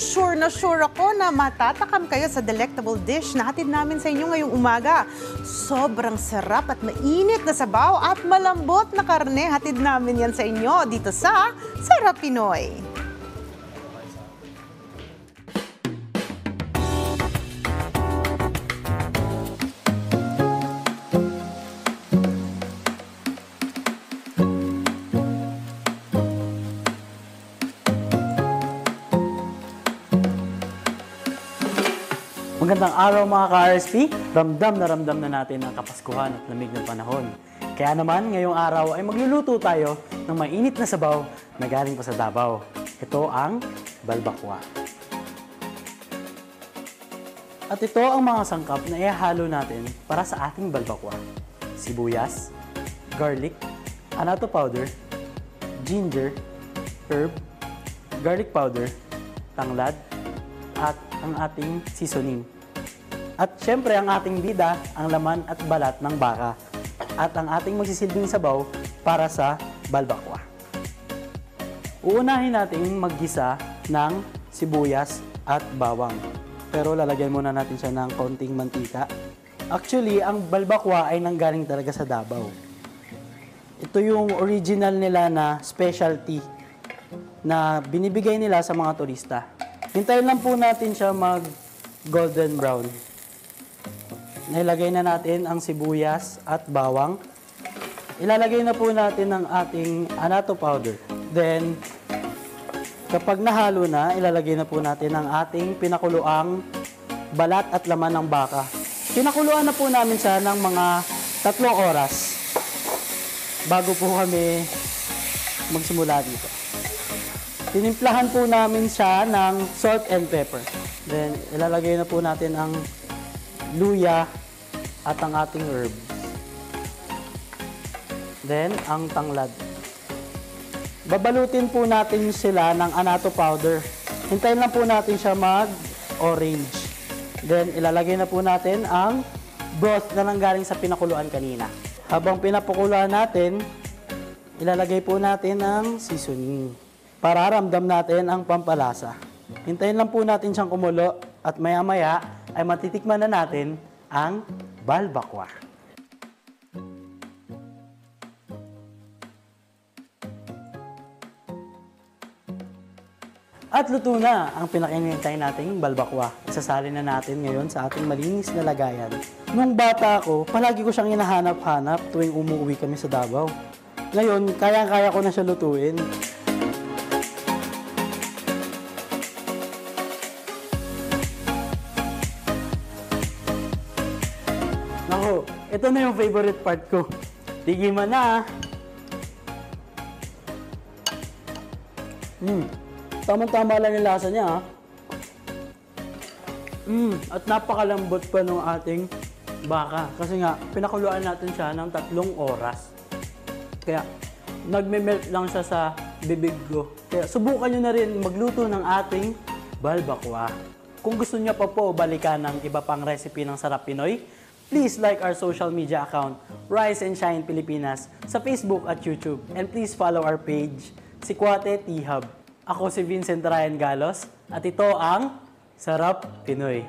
Sure na sure ako na matatakam kayo sa delectable dish na hatid namin sa inyo ngayong umaga. Sobrang sarap at mainit na sabaw at malambot na karne. Hatid namin yan sa inyo dito sa Sarap Pinoy. Magandang araw mga ka-RSP, ramdam na natin ang kapaskuhan at lamig ng panahon. Kaya naman, ngayong araw ay magluluto tayo ng mainit na sabaw na galing pa sa Davao. Ito ang balbakwa. At ito ang mga sangkap na ihalo natin para sa ating balbakwa. Sibuyas, garlic, annatto powder, ginger, herb, garlic powder, tanglad, at ang ating seasoning. At syempre ang ating bida, ang laman at balat ng baka. At ang ating magsisilbing sabaw para sa balbakwa. Uunahin natin maggisa ng sibuyas at bawang. Pero lalagyan muna natin siya ng konting mantika. Actually, ang balbakwa ay nanggaling talaga sa Davao. Ito yung original nila na specialty na binibigay nila sa mga turista. Hintayin lang po natin siya mag golden brown. Nilagay na natin ang sibuyas at bawang. Ilalagay na po natin ang ating annatto powder. Then, kapag nahalo na, ilalagay na po natin ang ating pinakuluang balat at laman ng baka. Pinakuluan na po namin siya ng mga 3 oras bago po kami magsimula dito. Tinimplahan po namin siya ng salt and pepper. Then, ilalagay na po natin ang luya at ang ating herbs. Then, ang tanglad. Babalutin po natin sila ng annatto powder. Hintayin lang po natin siya mag-orange. Then, ilalagay na po natin ang broth na nanggaling sa pinakuluan kanina. Habang pinapakuluan natin, ilalagay po natin ang seasoning. Para ramdam natin ang pampalasa. Hintayin lang po natin siyang kumulo at maya-maya ay matitikman na natin ang balbakwa. At luto na ang pinakinintay nating balbakwa. Isasali na natin ngayon sa ating malinis na lagayan. Nung bata ako, palagi ko siyang hinahanap-hanap tuwing umuwi kami sa Davao. Ngayon, kaya-kaya ko na siya lutuin. Ako, ito na yung favorite part ko. Tigiman na. Tamang-tama lang yung lasa niya. At napakalambot pa ng ating baka. Kasi nga, pinakuluan natin siya ng 3 oras. Kaya, nagme-melt lang siya sa bibig ko. Kaya, subukan nyo na rin magluto ng ating balbakwa. Kung gusto niyo pa po balikan ng iba pang recipe ng Sarap Pinoy, please like our social media account, Rise and Shine Pilipinas, sa Facebook at YouTube. And please follow our page, Sikwate Tea Hub. Ako si Vincent Ryan Galos, at ito ang Sarap Pinoy.